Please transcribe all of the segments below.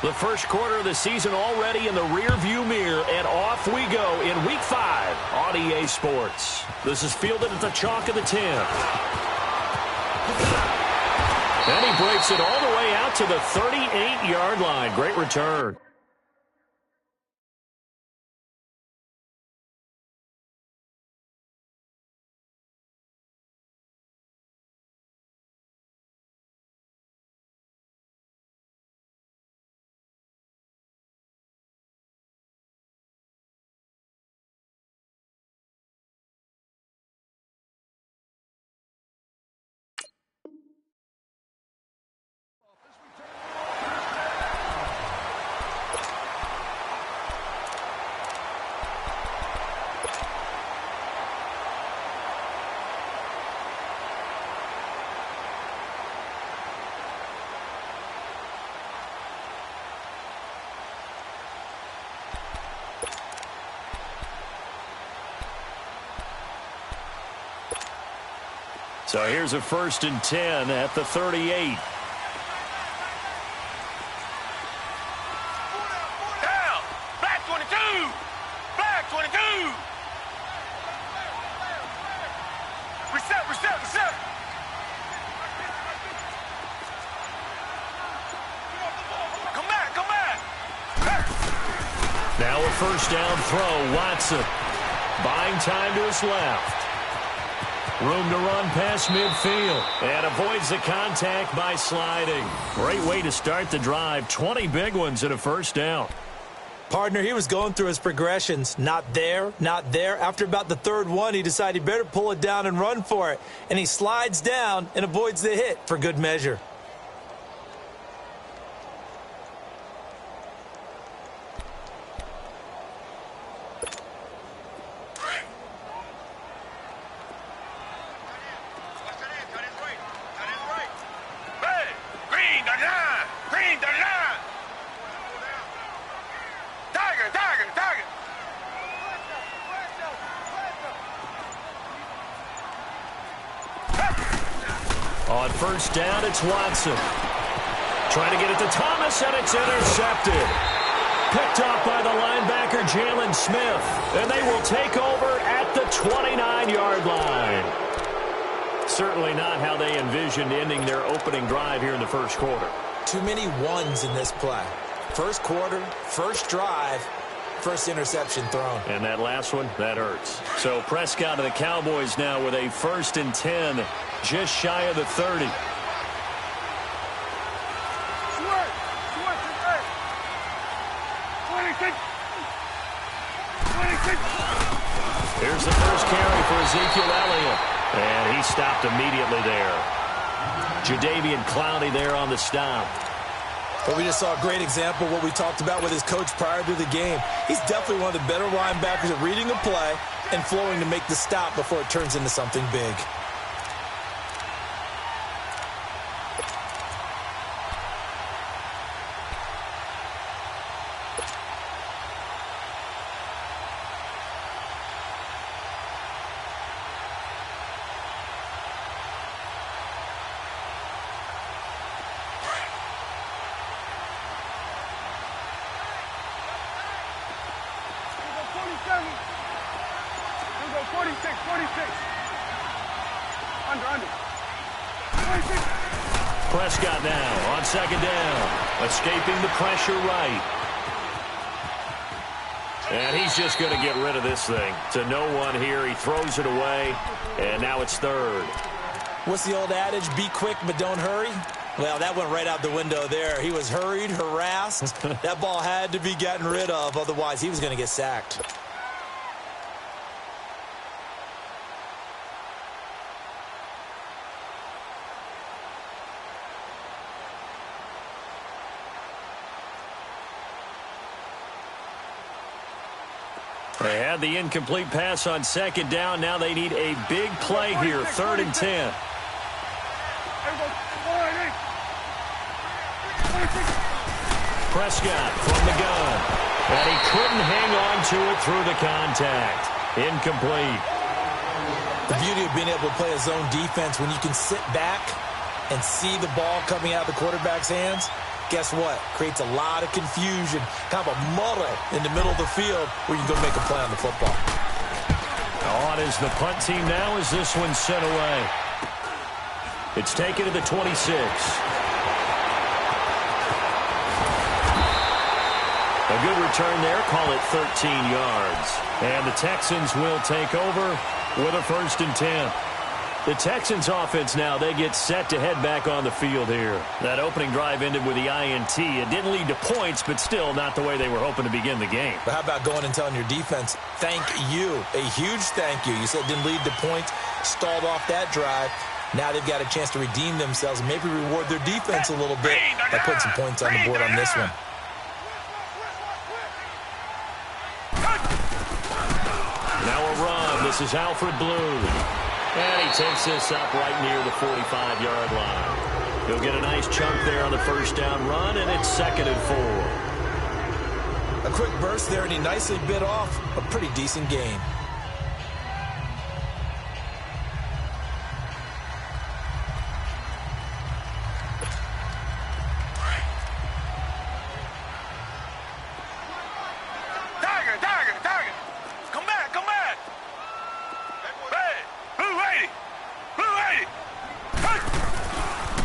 The first quarter of the season already in the rearview mirror, and off we go in Week 5 on EA Sports. This is fielded at the chalk of the 10. And he breaks it all the way out to the 38-yard line. Great return. So here's a 1st and 10 at the 38. Down. Black 22. Black 22. Reset. Come back. Now a 1st down throw. Watson buying time to his left. Room to run past midfield. And avoids the contact by sliding. Great way to start the drive. 20 big ones and a 1st down. Partner, he was going through his progressions. Not there. After about the 3rd one, he decided he better pull it down and run for it. And he slides down and avoids the hit for good measure. On 1st down, it's Watson. Trying to get it to Thomas, and it's intercepted. Picked off by the linebacker, Jalen Smith. And they will take over at the 29-yard line. Certainly not how they envisioned ending their opening drive here in the 1st quarter. Too many ones in this play. 1st quarter, 1st drive, 1st interception thrown. And that last one, that hurts. So Prescott of the Cowboys now with a 1st and 10, just shy of the 30. Here's the 1st carry for Ezekiel Elliott. And he stopped immediately there. Jadeveon Clowney there on the stop. But we just saw a great example of what we talked about with his coach prior to the game. He's definitely one of the better linebackers at reading a play and flowing to make the stop before it turns into something big. Prescott now on 2nd down, escaping the pressure right. And he's just going to get rid of this thing. To no one here, he throws it away, and now it's 3rd. What's the old adage, be quick but don't hurry? Well, that went right out the window there. He was hurried, harassed. That ball had to be gotten rid of, otherwise he was going to get sacked. They had the incomplete pass on 2nd down. Now they need a big play here, 3rd and 10. Prescott from the gun. And he couldn't hang on to it through the contact. Incomplete. The beauty of being able to play a zone defense when you can sit back and see the ball coming out of the quarterback's hands, Guess what? Creates a lot of confusion, kind of a muddle in the middle of the field where you can go make a play on the football. On is the punt team now as this one's sent away. It's taken to the 26. A good return there, call it 13 yards. And the Texans will take over with a 1st and 10. The Texans offense now, they get set to head back on the field here. That opening drive ended with the INT. It didn't lead to points, but still not the way they were hoping to begin the game. But how about going and telling your defense, thank you, a huge thank you. You said it didn't lead to points, stalled off that drive. Now they've got a chance to redeem themselves and maybe reward their defense a little bit by putting some points on the board on this one. Now a run. This is Alfred Blue. And he takes this up right near the 45-yard line. He'll get a nice chunk there on the 1st down run, and it's 2nd and 4. A quick burst there, and he nicely bit off a pretty decent gain.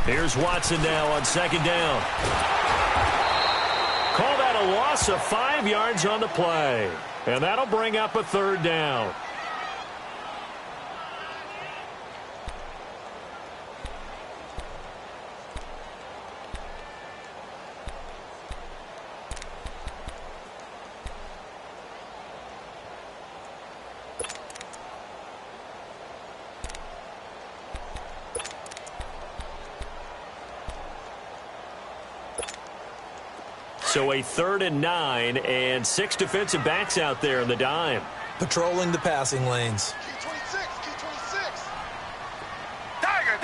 Here's Watson now on 2nd down. Call that a loss of 5 yards on the play. And that'll bring up a 3rd down. So a 3rd and 9 and 6 defensive backs out there in the dime. Patrolling the passing lanes. Key 26, key 26. Tiger.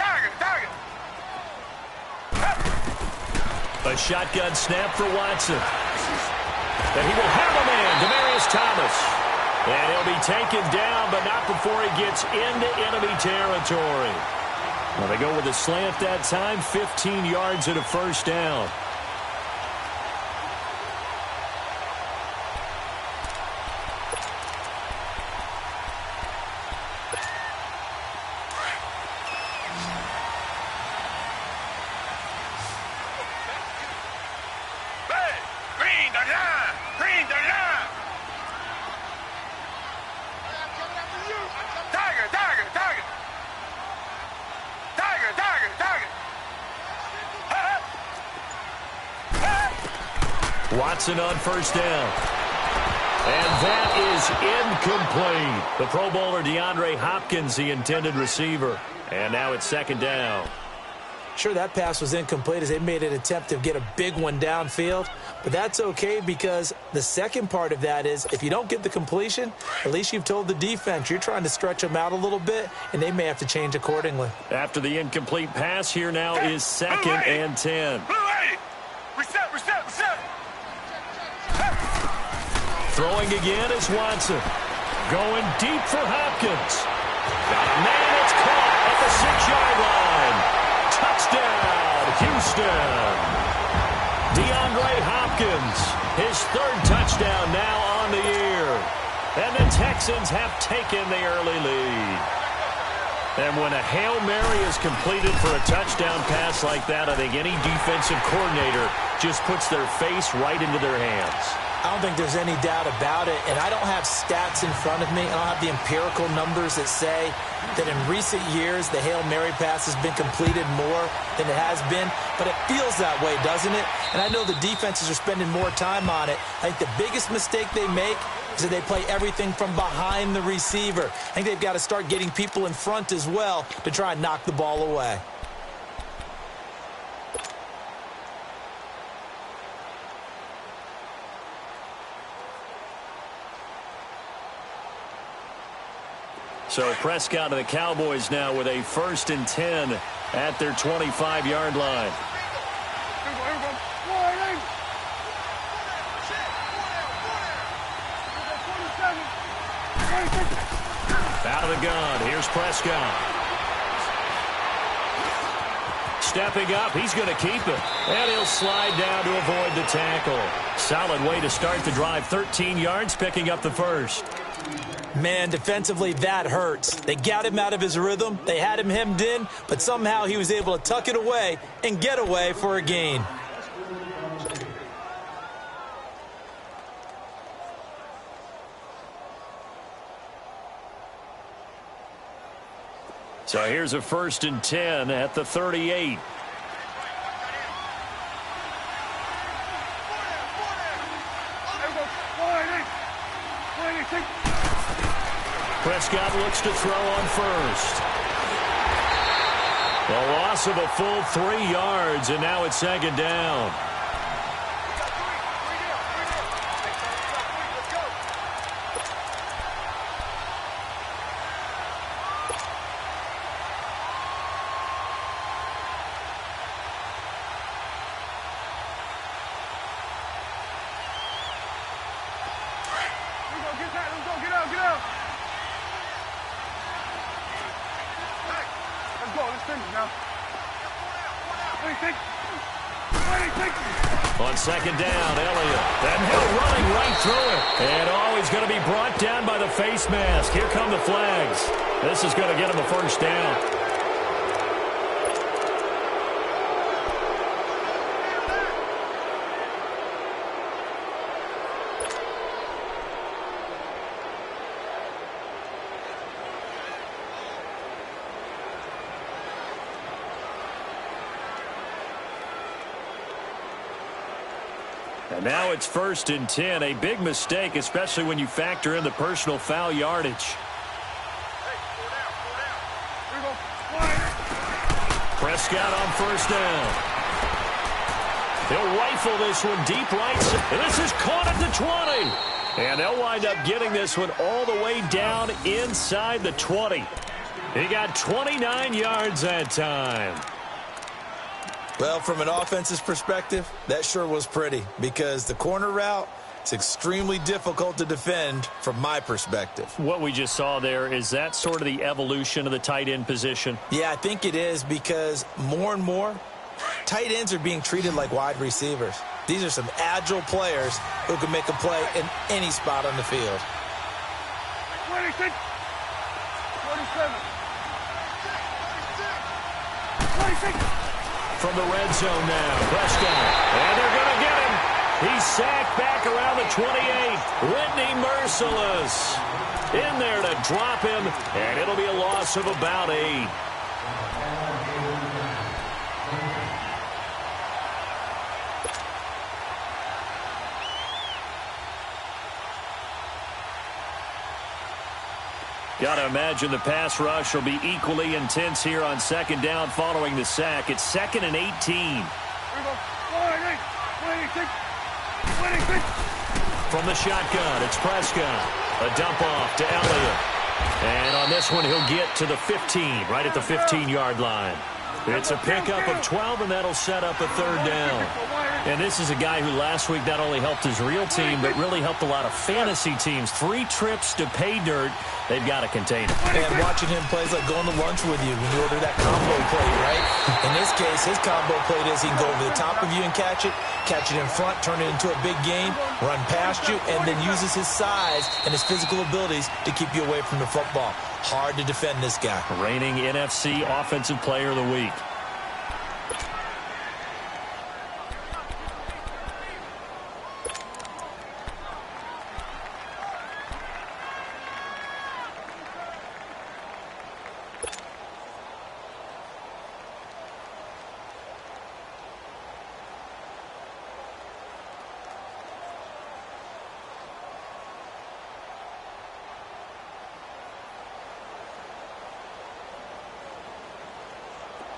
A shotgun snap for Watson. And he will have a man, Demaryius Thomas. And he'll be taken down, but not before he gets into enemy territory. Well, they go with a slant that time, 15 yards and a 1st down. Watson on 1st down. And that is incomplete. The Pro Bowler DeAndre Hopkins, the intended receiver. And now it's 2nd down. Sure, that pass was incomplete as they made an attempt to get a big one downfield. But that's okay because the second part of that is if you don't get the completion, at least you've told the defense you're trying to stretch them out a little bit, and they may have to change accordingly. After the incomplete pass, here now is 2nd and 10. Reset. Throwing again is Watson. Going deep for Hopkins. Man, it's caught at the 6-yard line. Touchdown, Houston. DeAndre Hopkins, his 3rd touchdown now on the year. And the Texans have taken the early lead. And when a Hail Mary is completed for a touchdown pass like that, I think any defensive coordinator just puts their face right into their hands. I don't think there's any doubt about it, and I don't have stats in front of me. I don't have the empirical numbers that say that in recent years the Hail Mary pass has been completed more than it has been, but it feels that way, doesn't it? And I know the defenses are spending more time on it. I think the biggest mistake they make is that they play everything from behind the receiver. I think they've got to start getting people in front as well to try and knock the ball away. So Prescott and the Cowboys now with a 1st and 10 at their 25-yard line. Out of the gun. Here's Prescott. stepping up. He's going to keep it. And he'll slide down to avoid the tackle. Solid way to start the drive. 13 yards, picking up the first. Man, defensively, that hurts. They got him out of his rhythm. They had him hemmed in, but somehow he was able to tuck it away and get away for a gain. So here's a 1st and 10 at the 38. Prescott looks to throw on first. A loss of a full 3 yards, and now it's 2nd down. On 2nd down, Elliott. And he'll running right through it. And he's going to be brought down by the face mask. Here come the flags. This is going to get him a 1st down. And now it's 1st and 10. A big mistake, especially when you factor in the personal foul yardage. Prescott on 1st down. He'll rifle this one deep right. And this is caught at the 20. And they'll wind up getting this one all the way down inside the 20. He got 29 yards that time. Well, from an offensive perspective, that sure was pretty because the corner route is extremely difficult to defend from my perspective. What we just saw there, is that sort of the evolution of the tight end position? Yeah, I think it is because more and more, tight ends are being treated like wide receivers. These are some agile players who can make a play in any spot on the field. 26, 27, 26. From the red zone now, Prescott. And they're going to get him. He's sacked back around the 28. Whitney Merciless in there to drop him, and it'll be a loss of about 8. Got to imagine the pass rush will be equally intense here on 2nd down following the sack. It's 2nd and 18. From the shotgun, it's Prescott. A dump off to Elliott. And on this one, he'll get to the 15, right at the 15-yard line. It's a pickup of 12, and that'll set up a 3rd down. And this is a guy who last week not only helped his real team, but really helped a lot of fantasy teams. 3 trips to pay dirt. They've got to contain him. And watching him play is like going to lunch with you when you order that combo plate, right? In this case, his combo plate is he can go over the top of you and catch it in front, turn it into a big game, run past you, and then uses his size and his physical abilities to keep you away from the football. Hard to defend this guy. Reigning NFC Offensive Player of the Week.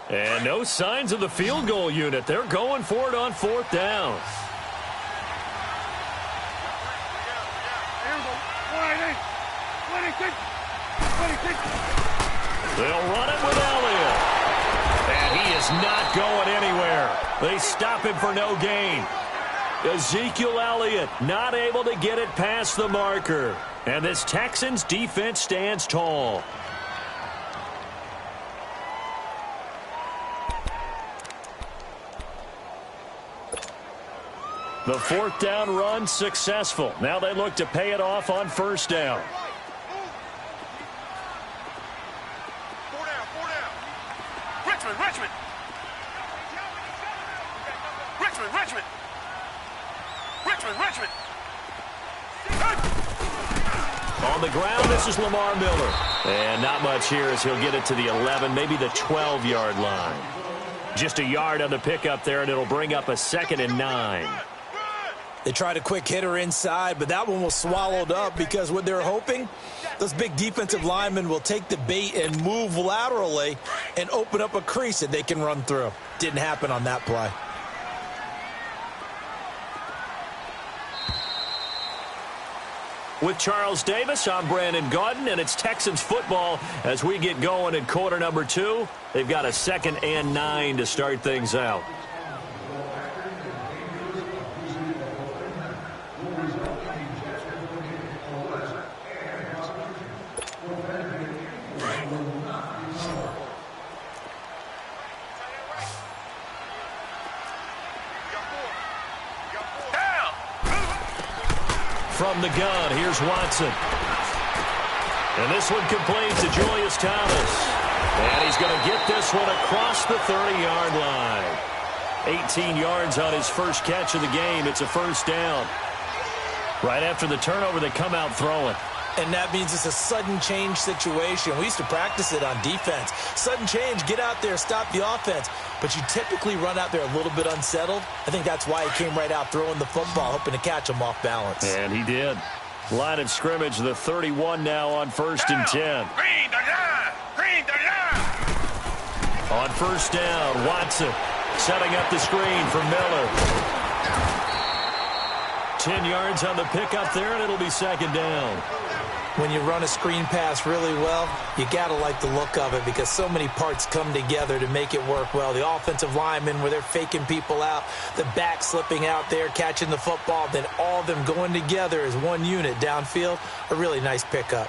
And no signs of the field goal unit. They're going for it on 4th down. They'll run it with Elliott. And he is not going anywhere. They stop him for no gain. Ezekiel Elliott not able to get it past the marker. And this Texans defense stands tall. The fourth down run successful. Now they look to pay it off on first down. Richmond. On the ground, this is Lamar Miller. And not much here as he'll get it to the 11, maybe the 12-yard line. Just a yard on the pickup there, and it'll bring up a 2nd and 9. They tried a quick hitter inside, but that one was swallowed up because what they're hoping, those big defensive linemen will take the bait and move laterally and open up a crease that they can run through. Didn't happen on that play. With Charles Davis, I'm Brandon Gaudin, and it's Texans football as we get going in quarter number 2. They've got a 2nd and 9 to start things out. From the gun, here's Watson. And this one complete to Julius Thomas. And he's going to get this one across the 30-yard line. 18 yards on his first catch of the game. It's a first down. Right after the turnover, they come out throwing. And that means it's a sudden change situation. We used to practice it on defense. Sudden change, get out there, stop the offense. But you typically run out there a little bit unsettled. I think that's why he came right out throwing the football, hoping to catch him off balance. And he did. Line of scrimmage, the 31 now on 1st and 10. On first down, Watson setting up the screen for Miller. 10 yards on the pickup there, and it'll be 2nd down. When you run a screen pass really well, you got to like the look of it because so many parts come together to make it work well. The offensive linemen where they're faking people out, the back slipping out there, catching the football, then all of them going together as one unit downfield. A really nice pickup.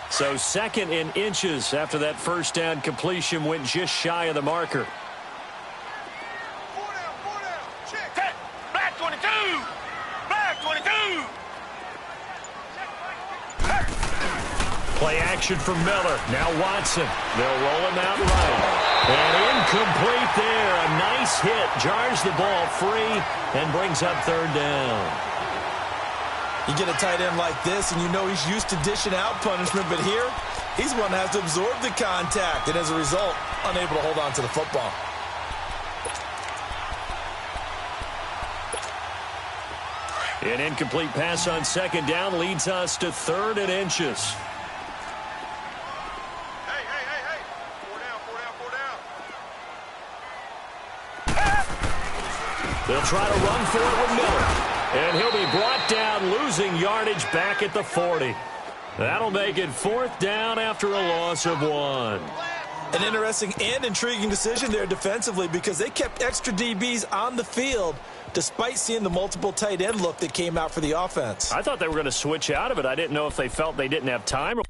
So 2nd and inches after that first down completion went just shy of the marker. Play action from Miller. Now Watson. They'll roll him out right. And incomplete there. A nice hit. Jars the ball free and brings up 3rd down. You get a tight end like this, and you know he's used to dishing out punishment, but here, he's one that has to absorb the contact, and as a result, unable to hold on to the football. An incomplete pass on 2nd down leads us to 3rd and inches. They'll try to run for it with Miller. And he'll be brought down, losing yardage back at the 40. That'll make it 4th down after a loss of 1. An interesting and intriguing decision there defensively because they kept extra DBs on the field despite seeing the multiple tight end look that came out for the offense. I thought they were going to switch out of it. I didn't know if they felt they didn't have time.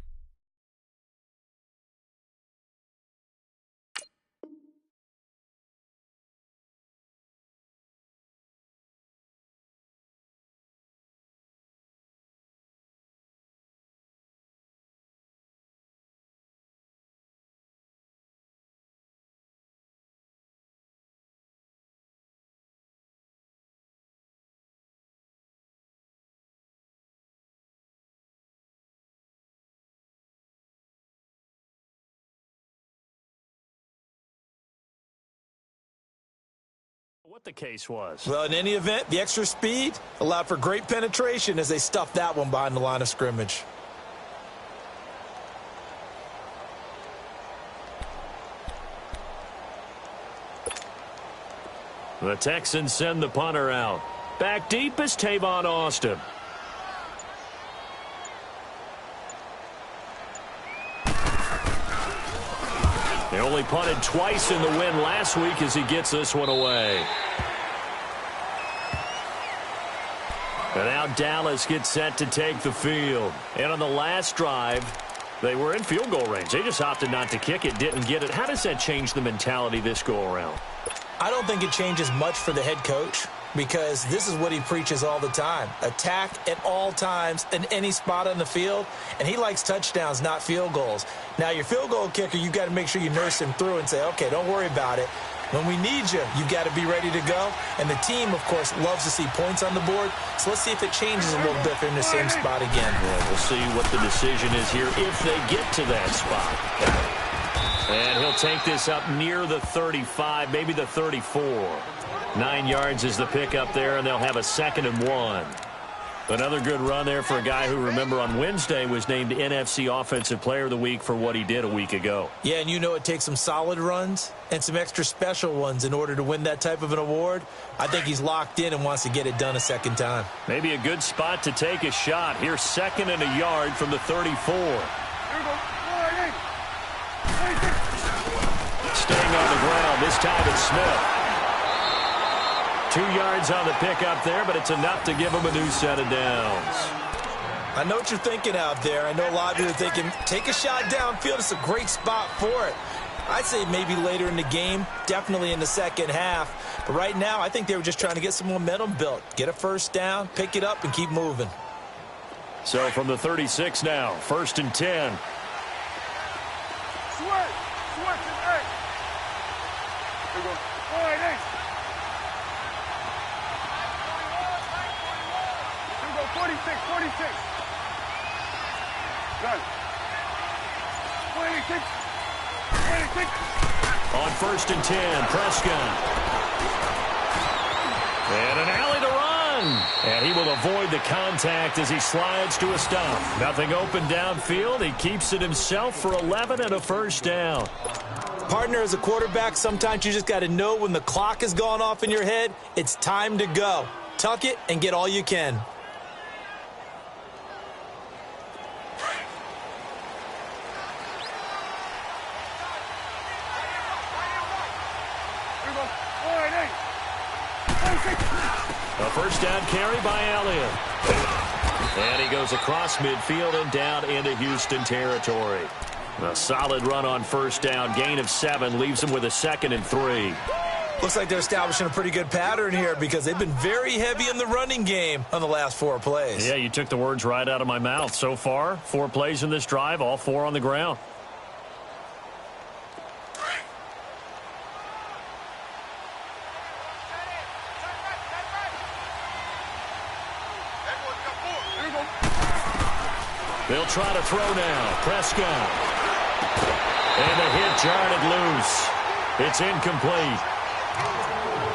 What the case was. Well, in any event, the extra speed allowed for great penetration as they stuffed that one behind the line of scrimmage. The Texans send the punter out. Back deep is Tavon Austin. They only punted twice in the win last week as he gets this one away. And now Dallas gets set to take the field. And on the last drive, They were in field goal range. They just opted not to kick it, didn't get it. How does that change the mentality this go-around? I don't think it changes much for the head coach because this is what he preaches all the time. Attack at all times in any spot on the field, and he likes touchdowns, not field goals. Now, your field goal kicker, you've got to make sure you nurse him through and say, okay, don't worry about it. When we need you, you've got to be ready to go. And the team, of course, loves to see points on the board. So let's see if it changes a little bit if they're in the same spot again. Yeah, we'll see what the decision is here if they get to that spot. And he'll take this up near the 35, maybe the 34. 9 yards is the pick up there, and they'll have a 2nd and 1. Another good run there for a guy who, remember, on Wednesday was named NFC Offensive Player of the Week for what he did a week ago. Yeah, and you know it takes some solid runs and some extra special ones in order to win that type of an award. I think he's locked in and wants to get it done a second time. Maybe a good spot to take a shot. Here's 2nd and a yard from the 34. Staying on the ground, this time it's Smith. 2 yards on the pickup there, but it's enough to give him a new set of downs. I know what you're thinking out there. I know a lot of you are thinking, take a shot downfield. It's a great spot for it. I'd say maybe later in the game, definitely in the second half. But right now, I think they were just trying to get some momentum built. Get a first down, pick it up, and keep moving. So from the 36 now, 1st and 10. On 1st and 10, Prescott. And an alley to run. And he will avoid the contact as he slides to a stop. Nothing open downfield. He keeps it himself for 11 and a first down. Partner, as a quarterback, sometimes you just got to know when the clock has gone off in your head, it's time to go. Tuck it and get all you can. A first down carry by Elliott. And he goes across midfield and down into Houston territory. A solid run on first down. Gain of 7 leaves him with a 2nd and 3. Looks like they're establishing a pretty good pattern here because they've been very heavy in the running game on the last 4 plays. Yeah, you took the words right out of my mouth. So far, 4 plays in this drive, all 4 on the ground. They'll try to throw now. Prescott. And the hit jarred it loose. It's incomplete.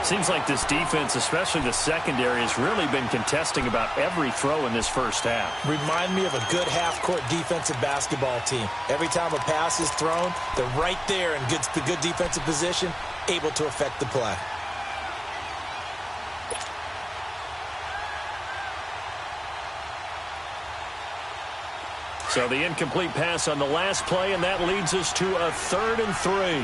Seems like this defense, especially the secondary, has really been contesting about every throw in this first half. Remind me of a good half-court defensive basketball team. Every time a pass is thrown, they're right there in good defensive position, able to affect the play. So the incomplete pass on the last play, and that leads us to a 3rd and 3.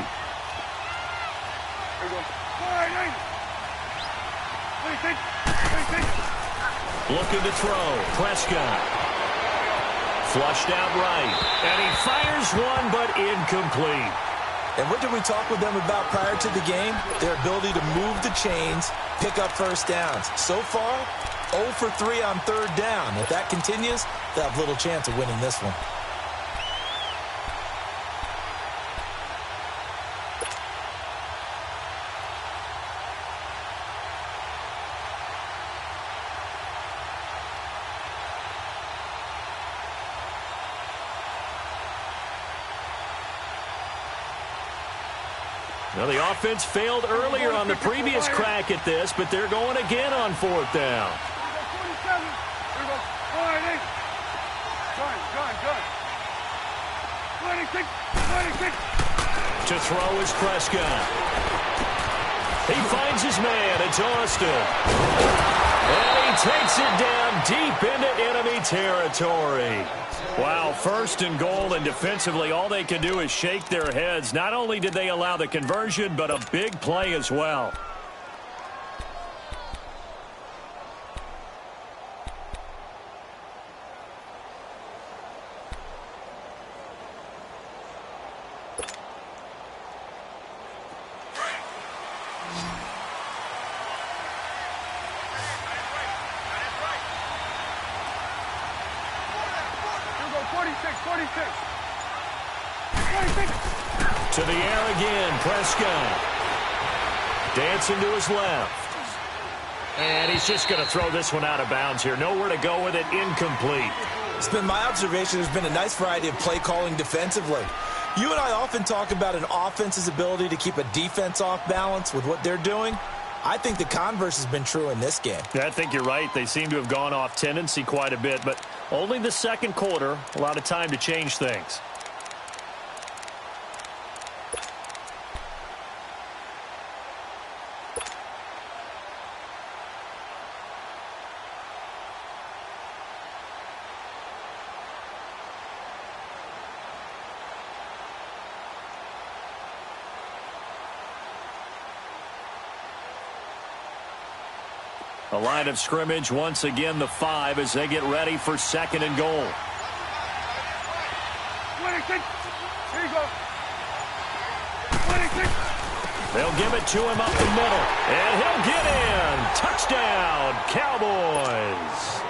Looking to throw. Prescott. Flushed out right. And he fires one, but incomplete. And what did we talk with them about prior to the game? Their ability to move the chains, pick up first downs. So far, 0 for 3 on 3rd down. If that continues, they'll have little chance of winning this one. Well, the offense failed earlier on the previous crack at this, but they're going again on 4th down. To throw is Prescott. He finds his man. It's Austin. And he takes it down deep into enemy territory. Wow, 1st and goal, and defensively all they can do is shake their heads. Not only did they allow the conversion, but a big play as well. To the air again, Prescott. Dancing to his left. And he's just going to throw this one out of bounds here. Nowhere to go with it, incomplete. It's been my observation there's been a nice variety of play calling defensively. You and I often talk about an offense's ability to keep a defense off balance with what they're doing. I think the converse has been true in this game. Yeah, I think you're right. They seem to have gone off tendency quite a bit, but only the second quarter, a lot of time to change things. The line of scrimmage, once again, the 5 as they get ready for second and goal. Here you go. They'll give it to him up the middle, and he'll get in. Touchdown, Cowboys.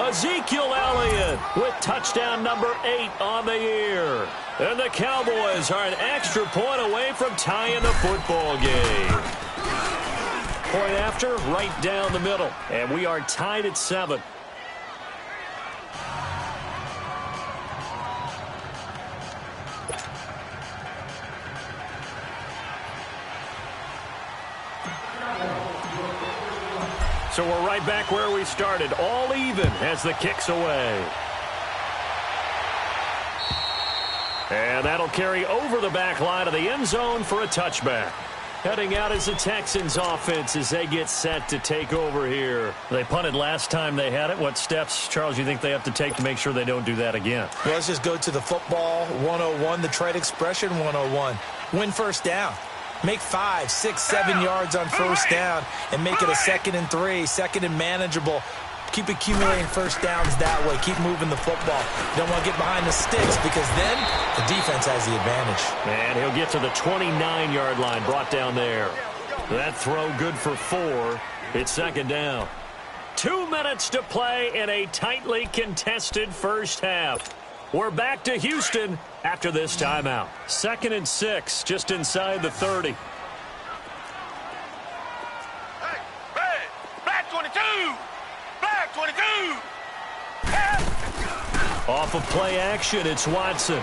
Ezekiel Elliott with touchdown number 8 on the year. And the Cowboys are an extra point away from tying the football game. Point after, right down the middle. And we are tied at 7. So we're right back where we started. All even as the kick's away. And that'll carry over the back line of the end zone for a touchback. Heading out is the Texans offense as they get set to take over here. They punted last time they had it. What steps, Charles, you think they have to take to make sure they don't do that again? Well, let's just go to the football 101, the trade expression 101. Win first down. Make 5, 6, 7 yards on first down and make it a 2nd and 3, second and manageable. Keep accumulating first downs that way. Keep moving the football. You don't want to get behind the sticks because then the defense has the advantage. And he'll get to the 29-yard line, brought down there. That throw good for 4. It's second down. 2 minutes to play in a tightly contested first half. We're back to Houston after this timeout. 2nd and 6, just inside the 30. Hey, black 22. Black 22. Off of play action, it's Watson.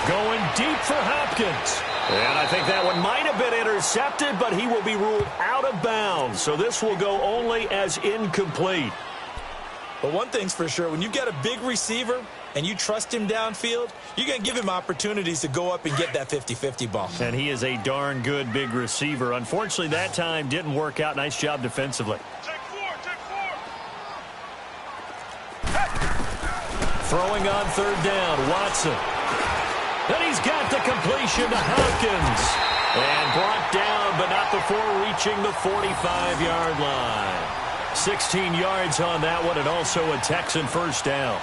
Going deep for Hopkins. And I think that one might have been intercepted, but he will be ruled out of bounds. So this will go only as incomplete. But one thing's for sure, when you've got a big receiver and you trust him downfield, you're going to give him opportunities to go up and get that 50-50 ball. And he is a darn good big receiver. Unfortunately, that time didn't work out. Nice job defensively. Check 4. Throwing on third down, Watson. Then he's got the completion to Hopkins. And brought down, but not before reaching the 45-yard line. 16 yards on that one, and also a Texan first down.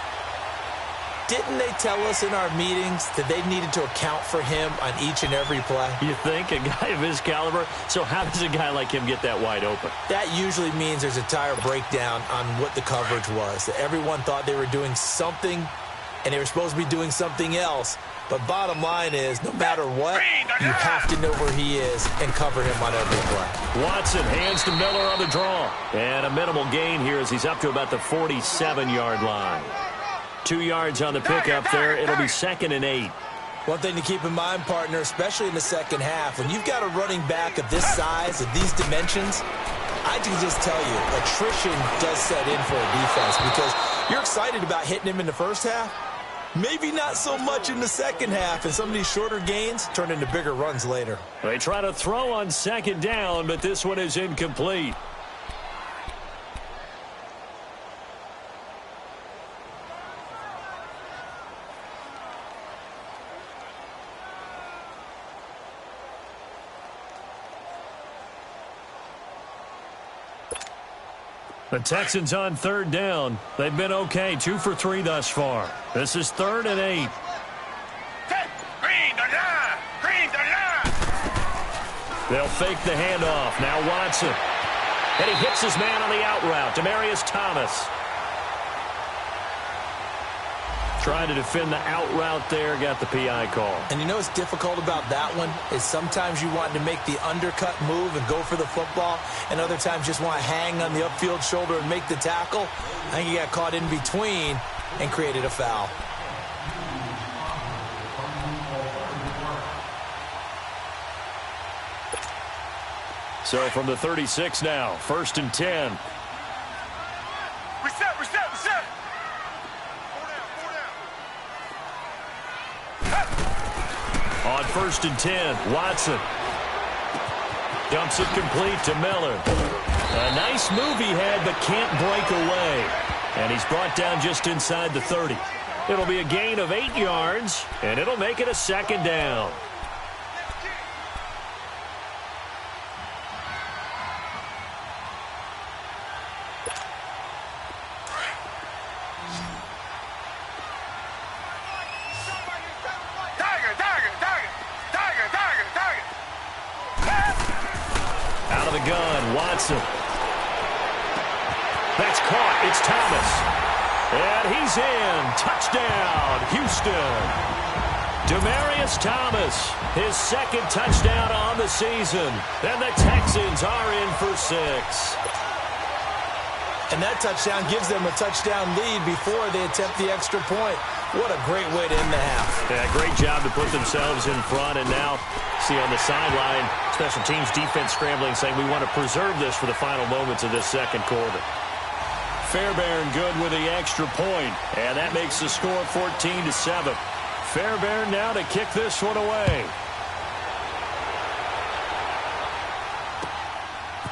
Didn't they tell us in our meetings that they needed to account for him on each and every play? You think? A guy of his caliber? So how does a guy like him get that wide open? That usually means there's a tire breakdown on what the coverage was. Everyone thought they were doing something, and they were supposed to be doing something else. But bottom line is, no matter what, you have to know where he is and cover him on every play. Watson hands to Miller on the draw. And a minimal gain here as he's up to about the 47-yard line. 2 yards on the pickup there. It'll be 2nd and 8. One thing to keep in mind, partner, especially in the second half, when you've got a running back of this size, of these dimensions, I can just tell you, attrition does set in for a defense because you're excited about hitting him in the first half. Maybe not so much in the second half, and some of these shorter gains turn into bigger runs later. They try to throw on second down, but this one is incomplete. The Texans on third down. They've been okay, 2 for 3 thus far. This is 3rd and 8. Green the line. Green the line. They'll fake the handoff. Now Watson. And he hits his man on the out route. Demaryius Thomas. Trying to defend the out route there, got the PI call. And you know what's difficult about that one is sometimes you want to make the undercut move and go for the football, and other times just want to hang on the upfield shoulder and make the tackle. I think he got caught in between and created a foul. So from the 36 now, 1st and 10. Reset. On 1st and 10, Watson dumps it complete to Miller. A nice move he had, but can't break away. And he's brought down just inside the 30. It'll be a gain of 8 yards, and it'll make it a 2nd down. Out of the gun, Watson. That's caught. It's Thomas. And he's in. Touchdown, Houston. Demaryius Thomas, his 2nd touchdown on the season. And the Texans are in for 6. And that touchdown gives them a touchdown lead before they attempt the extra point. What a great way to end the half. Yeah, great job to put themselves in front. And now, see on the sideline, special teams defense scrambling, saying we want to preserve this for the final moments of this 2nd quarter. Fairbairn good with the extra point. And that makes the score 14-7. Fairbairn now to kick this one away.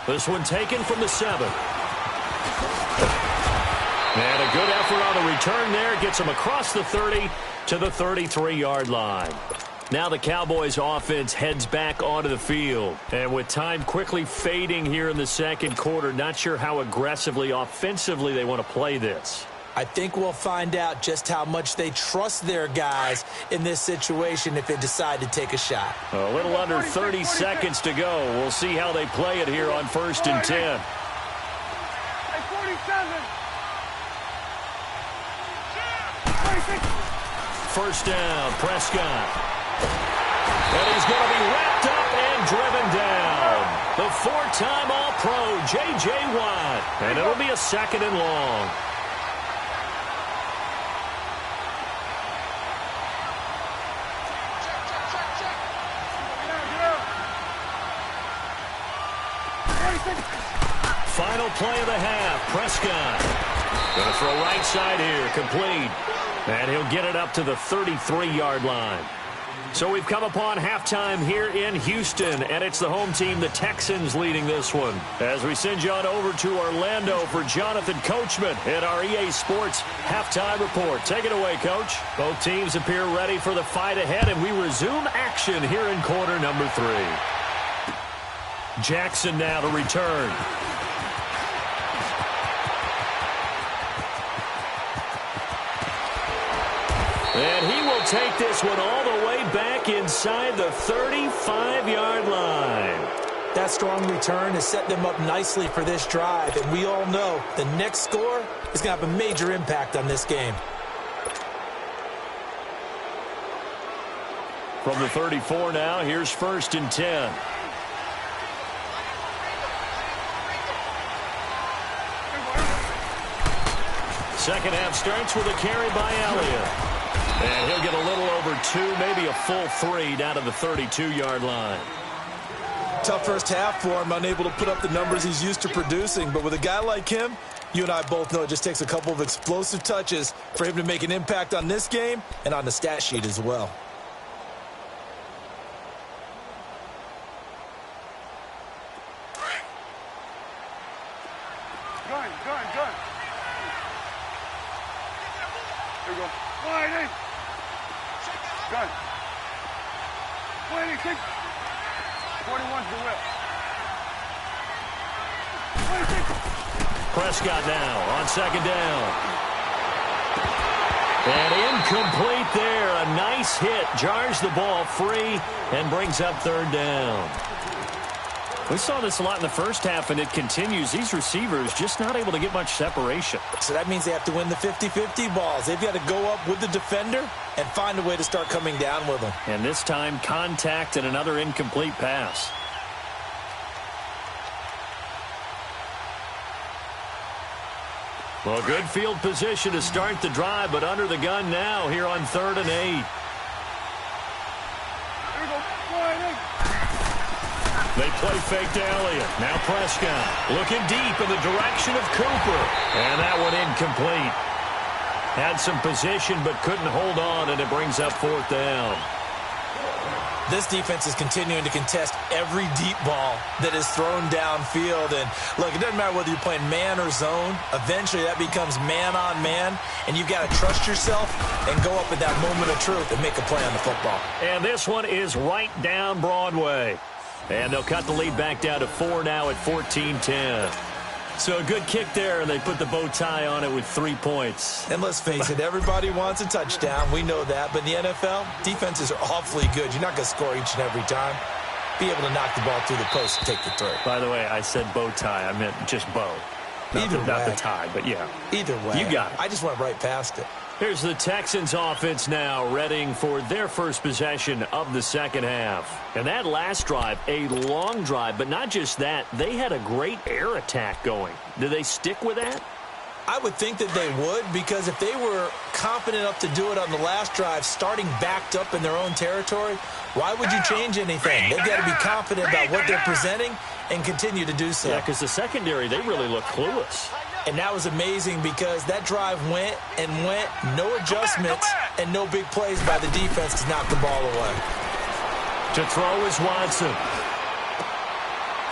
This one taken from the 7. And a good effort on the return there. Gets him across the 30 to the 33-yard line. Now the Cowboys offense heads back onto the field. And with time quickly fading here in the 2nd quarter, not sure how aggressively, offensively they want to play this. I think we'll find out just how much they trust their guys in this situation if they decide to take a shot. A little under 30 seconds to go. We'll see how they play it here on 1st and 10. 1st down, Prescott. And he's going to be wrapped up and driven down. The 4-time All-Pro, J.J. Watt. And it'll be a 2nd and long. Final play of the half, Prescott. Going to throw right side here, complete. And he'll get it up to the 33-yard line. So we've come upon halftime here in Houston, and it's the home team, the Texans, leading this one. As we send you on over to Orlando for Jonathan Coachman at our EA Sports Halftime Report. Take it away, Coach. Both teams appear ready for the fight ahead, and we resume action here in quarter number 3. Jackson now to return. And he will take this one all the way back inside the 35-yard line. That strong return has set them up nicely for this drive, and we all know the next score is going to have a major impact on this game. From the 34 now, here's 1st and 10. Second half starts with a carry by Elliott. And he'll get a little over 2, maybe a full 3 down to the 32-yard line. Tough first half for him, unable to put up the numbers he's used to producing. But with a guy like him, you and I both know it just takes a couple of explosive touches for him to make an impact on this game and on the stat sheet as well. Gun. Here we go. Wide in. Gun. 26. 41's the whip. 26. Prescott now on 2nd down. And incomplete there. A nice hit. Jars the ball free and brings up 3rd down. We saw this a lot in the first half, and it continues. These receivers just not able to get much separation. So that means they have to win the 50-50 balls. They've got to go up with the defender and find a way to start coming down with them. And this time, contact and another incomplete pass. Well, good field position to start the drive, but under the gun now here on 3rd and 8. They play fake to Elliott. Now Prescott looking deep in the direction of Cooper. And that one incomplete. Had some position but couldn't hold on, and it brings up 4th down. This defense is continuing to contest every deep ball that is thrown downfield. And, look, it doesn't matter whether you're playing man or zone. Eventually that becomes man-on-man, and you've got to trust yourself and go up at that moment of truth and make a play on the football. And this one is right down Broadway. And they'll cut the lead back down to 4 now at 14-10. So a good kick there, and they put the bow tie on it with 3 points. And let's face it, everybody wants a touchdown. We know that. But in the NFL, defenses are awfully good. You're not going to score each and every time. Be able to knock the ball through the post and take the throw. By the way, I said bow tie. I meant just bow. Not the tie, but yeah. Either way. You got it. I just went right past it. Here's the Texans offense now, readying for their first possession of the second half. And that last drive, a long drive, but not just that. They had a great air attack going. Do they stick with that? I would think that they would, because if they were confident enough to do it on the last drive, starting backed up in their own territory, why would you change anything? They've got to be confident about what they're presenting and continue to do so. Yeah, because the secondary, they really look clueless. And that was amazing because that drive went and went, no adjustments, and no big plays by the defense to knock the ball away. To throw is Watson.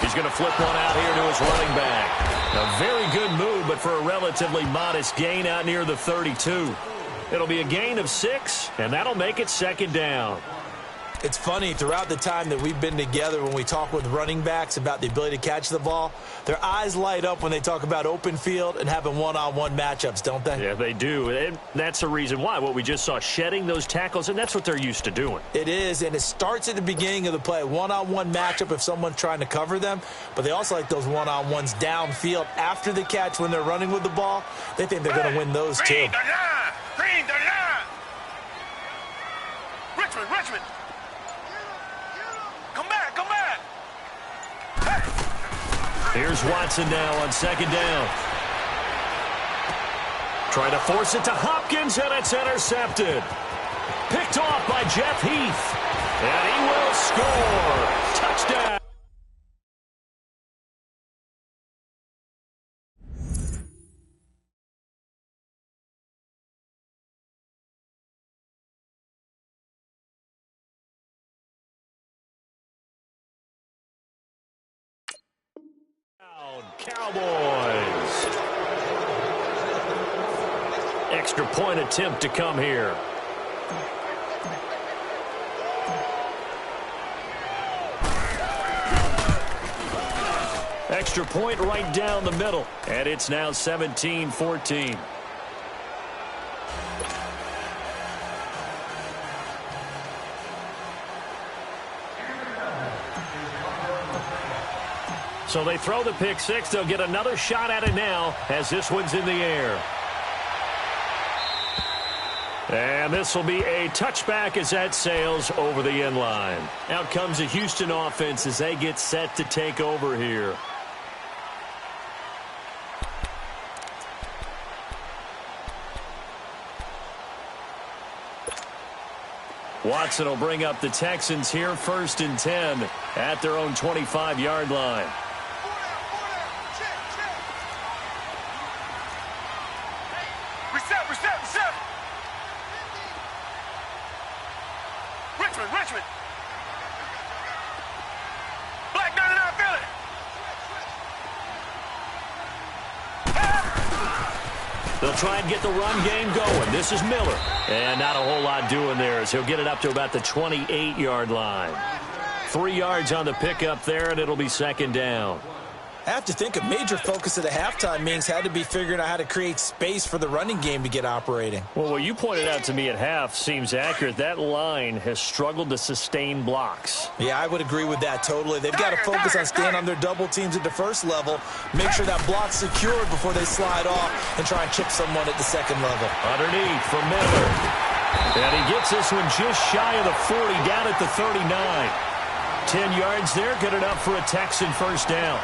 He's going to flip one out here to his running back. A very good move, but for a relatively modest gain out near the 32. It'll be a gain of 6, and that'll make it 2nd down. It's funny, throughout the time that we've been together, when we talk with running backs about the ability to catch the ball, their eyes light up when they talk about open field and having one-on-one matchups, don't they? Yeah, they do. And that's the reason why. What we just saw, shedding those tackles, and that's what they're used to doing. It is, and it starts at the beginning of the play. One-on-one matchup if someone's trying to cover them, but they also like those one-on-ones downfield after the catch when they're running with the ball. They think they're going to win those, too. Green, Richmond. Come back. Here's Watson now on 2nd down. Trying to force it to Hopkins, and it's intercepted. Picked off by Jeff Heath. And he will score. Touchdown. Cowboys. Extra point attempt to come here. Extra point right down the middle. And it's now 17-14. So they throw the pick 6. They'll get another shot at it now as this one's in the air. And this will be a touchback as that sails over the end line. Out comes the Houston offense as they get set to take over here. Watson will bring up the Texans here, 1st and 10 at their own 25-yard line. Reset. Richmond. Black 99 Philly. They'll try and get the run game going. This is Miller. And not a whole lot doing there as he'll get it up to about the 28-yard line. 3 yards on the pickup there, and it'll be 2nd down. I have to think a major focus of the halftime meetings had to be figuring out how to create space for the running game to get operating. Well, what you pointed out to me at half seems accurate. That line has struggled to sustain blocks. Yeah, I would agree with that totally. They've got to focus on staying on their double teams at the first level, make sure that block's secured before they slide off and try and chip someone at the second level. Underneath for Miller. And he gets this one just shy of the 40, down at the 39. 10 yards there, good enough for a Texan first down.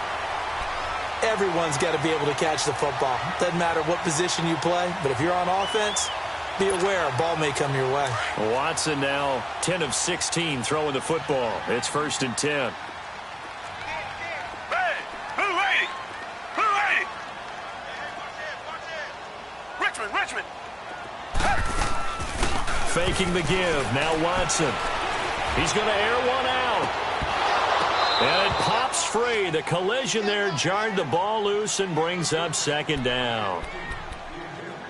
Everyone's got to be able to catch the football. Doesn't matter what position you play, but if you're on offense, be aware a ball may come your way. Watson now 10 of 16 throwing the football. It's 1st and 10. Hey, who ready? Who ready? Richmond. Faking the give. Now Watson. He's going to air one out. And it pops free. The collision there jarred the ball loose and brings up 2nd down.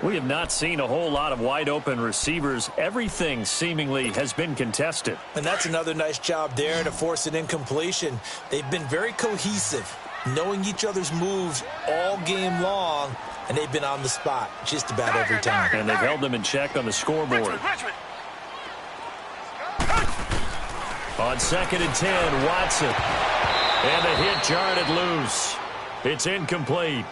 We have not seen a whole lot of wide-open receivers. Everything seemingly has been contested. And that's another nice job there to force an incompletion. They've been very cohesive, knowing each other's moves all game long, and they've been on the spot just about every time. And they've held them in check on the scoreboard. Richmond. On 2nd and 10, Watson. And the hit jarred it loose. It's incomplete.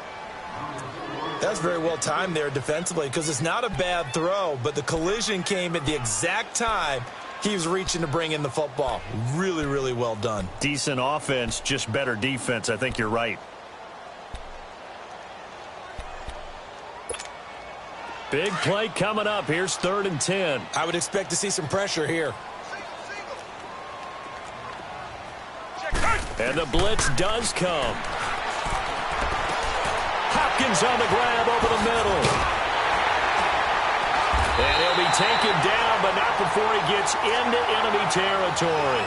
That's very well timed there defensively because it's not a bad throw, but the collision came at the exact time he was reaching to bring in the football. Really, really well done. Decent offense, just better defense. I think you're right. Big play coming up. Here's 3rd and 10. I would expect to see some pressure here. And the blitz does come. Hopkins on the grab over the middle. And he'll be taken down, but not before he gets into enemy territory.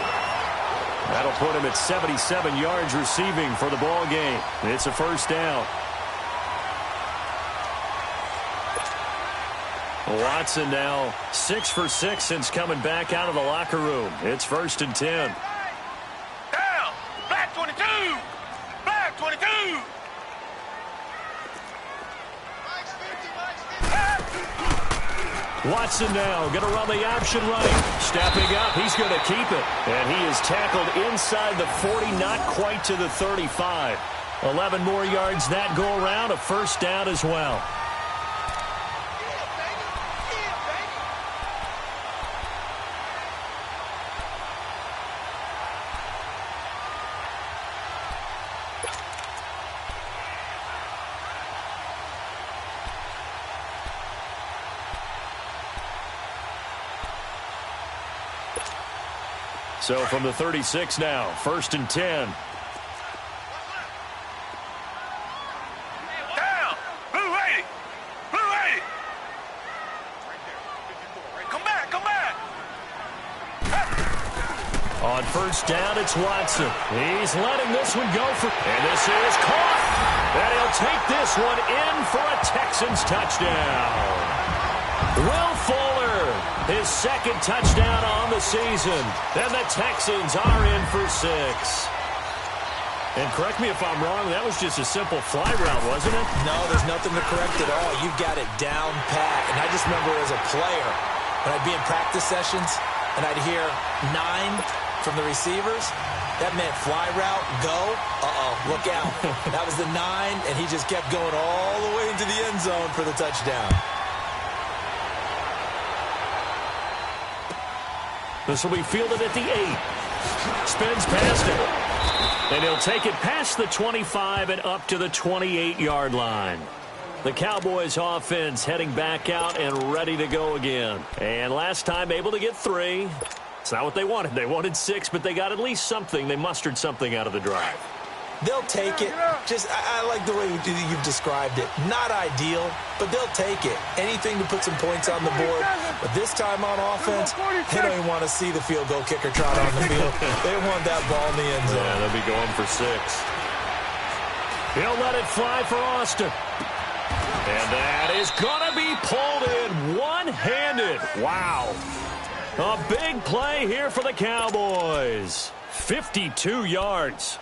That'll put him at 77 yards receiving for the ball game. It's a 1st down. Watson now 6 for 6 since coming back out of the locker room. It's 1st and 10. Down. Black 22. Black 22. Watson now going to run the option right. Stepping up, he's going to keep it. And he is tackled inside the 40, not quite to the 35. 11 more yards that go around, a 1st down as well. So from the 36 now, 1st and 10. Down. Blue 80. Blue 80. Come back. On 1st down, it's Watson. He's letting this one go for, and this is caught. And he'll take this one in for a Texans touchdown. Will Fuller, his 2nd touchdown on the season. And the Texans are in for 6. And correct me if I'm wrong, that was just a simple fly route, wasn't it? No, there's nothing to correct at all. You've got it down pat. And I just remember as a player, when I'd be in practice sessions and I'd hear 9 from the receivers, that meant fly route, go, look out. That was the 9, and he just kept going all the way into the end zone for the touchdown. This will be fielded at the 8. Spins past it. And he'll take it past the 25 and up to the 28-yard line. The Cowboys offense heading back out and ready to go again. And last time able to get 3. It's not what they wanted. They wanted 6, but they got at least something. They mustered something out of the drive. They'll take it. Just, I like the way you've described it. Not ideal, but they'll take it. Anything to put some points on the board. But this time on offense, they don't even want to see the field goal kicker trot on the field. They want that ball in the end zone. Yeah, they'll be going for 6. He'll let it fly for Austin. And that is going to be pulled in one-handed. Wow. A big play here for the Cowboys. 52 yards.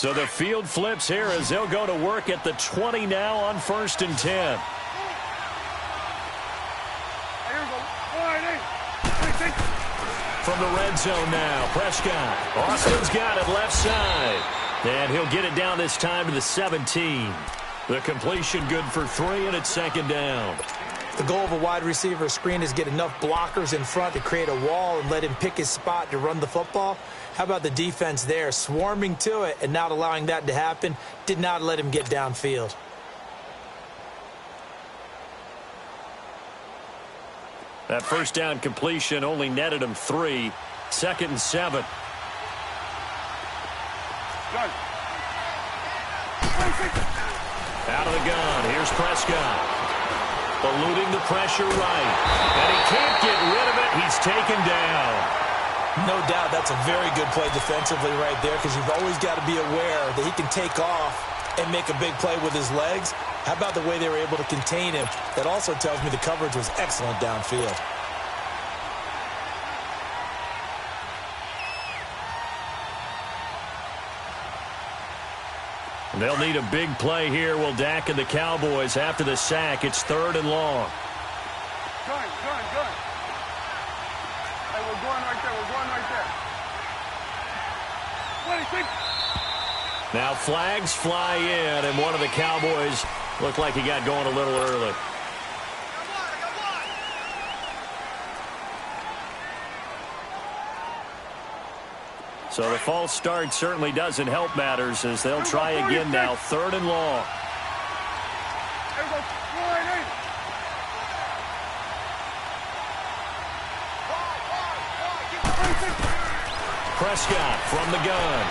So the field flips here as they'll go to work at the 20 now on 1st and 10. From the red zone now, Prescott. Austin's got it left side. And he'll get it down this time to the 17. The completion good for 3, and it's 2nd down. The goal of a wide receiver screen is get enough blockers in front to create a wall and let him pick his spot to run the football. How about the defense there, swarming to it and not allowing that to happen? Did not let him get downfield. That first down completion only netted him 3. 2nd and 7. Out of the gun. Here's Prescott. Eluding the pressure right. And he can't get rid of it. He's taken down. No doubt that's a very good play defensively right there, because you've always got to be aware that he can take off and make a big play with his legs. How about the way they were able to contain him? That also tells me the coverage was excellent downfield. They'll need a big play here. Will Dak and the Cowboys after the sack. It's 3rd and long. Good. Hey, we're going right there. Now flags fly in, and one of the Cowboys looked like he got going a little early. So the false start certainly doesn't help matters as they'll try again now. 3rd and long. Prescott from the gun.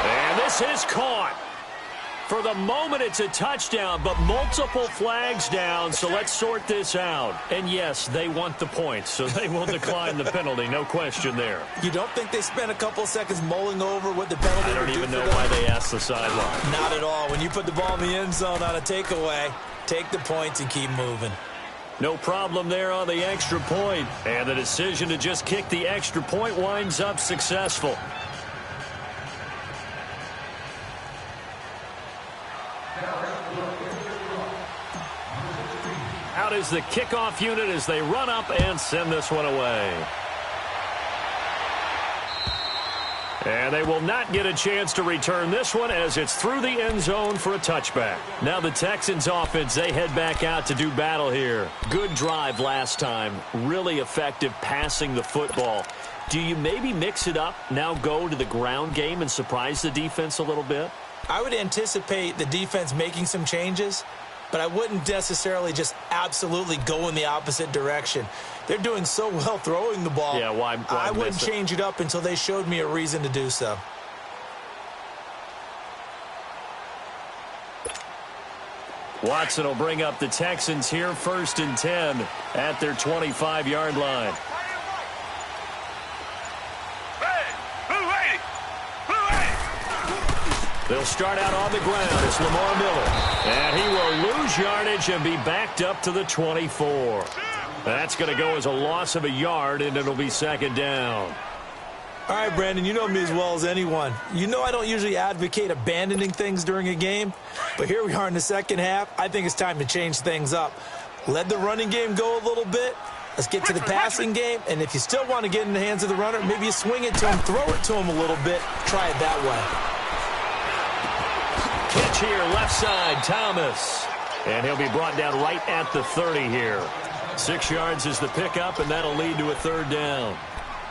And this is caught. For the moment, it's a touchdown, but multiple flags down, so let's sort this out. And, yes, they want the points, so they will decline the penalty, no question there. You don't think they spent a couple seconds mulling over what the penalty I don't even know why they asked the sideline. Not at all. When you put the ball in the end zone on a takeaway, take the points and keep moving. No problem there on the extra point. And the decision to just kick the extra point winds up successful. Out is the kickoff unit as they run up and send this one away. And they will not get a chance to return this one as it's through the end zone for a touchback. Now the Texans offense, they head back out to do battle here. Good drive last time. Really effective passing the football. Do you maybe mix it up, now go to the ground game and surprise the defense a little bit? I would anticipate the defense making some changes, but I wouldn't necessarily just absolutely go in the opposite direction. They're doing so well throwing the ball. Yeah, why I wouldn't change it up until they showed me a reason to do so. Watson will bring up the Texans here, 1st and 10 at their 25-yard line. They'll start out on the ground. It's Lamar Miller. And he will lose yardage and be backed up to the 24. That's going to go as a loss of a yard, and it'll be 2nd down. All right, Brandon, you know me as well as anyone. You know I don't usually advocate abandoning things during a game, but here we are in the second half. I think it's time to change things up. Let the running game go a little bit. Let's get to the passing game, and if you still want to get in the hands of the runner, maybe you swing it to him, throw it to him a little bit, try it that way. Catch here, left side, Thomas. And he'll be brought down right at the 30 here. 6 yards is the pickup, and that'll lead to a 3rd down.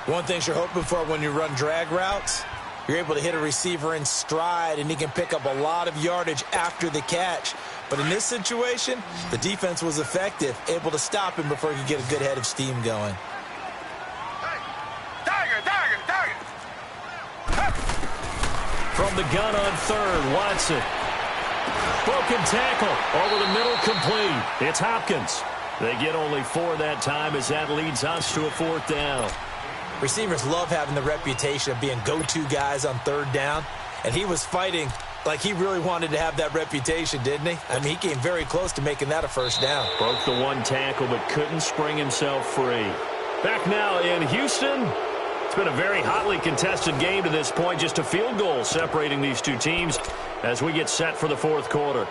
One thing you're hoping for when you run drag routes, you're able to hit a receiver in stride, and he can pick up a lot of yardage after the catch. But in this situation, the defense was effective, able to stop him before he could get a good head of steam going. From the gun on 3rd, Watson. Broken tackle over the middle, complete. It's Hopkins. They get only 4 that time as that leads us to a 4th down. Receivers love having the reputation of being go-to guys on 3rd down, and he was fighting like he really wanted to have that reputation, didn't he? I mean, he came very close to making that a 1st down. Broke the 1 tackle but couldn't spring himself free. Back now in Houston, been a very hotly contested game to this point. Just a field goal separating these two teams as we get set for the fourth quarter.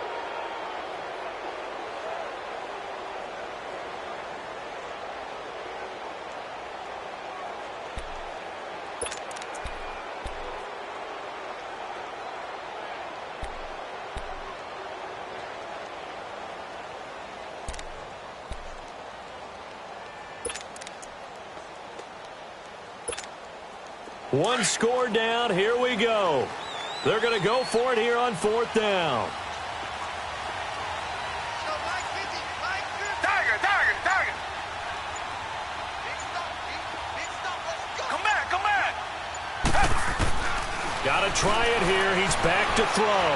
One score down. Here we go. They're going to go for it here on fourth down. Tiger. Come back. Got to try it here. He's back to throw.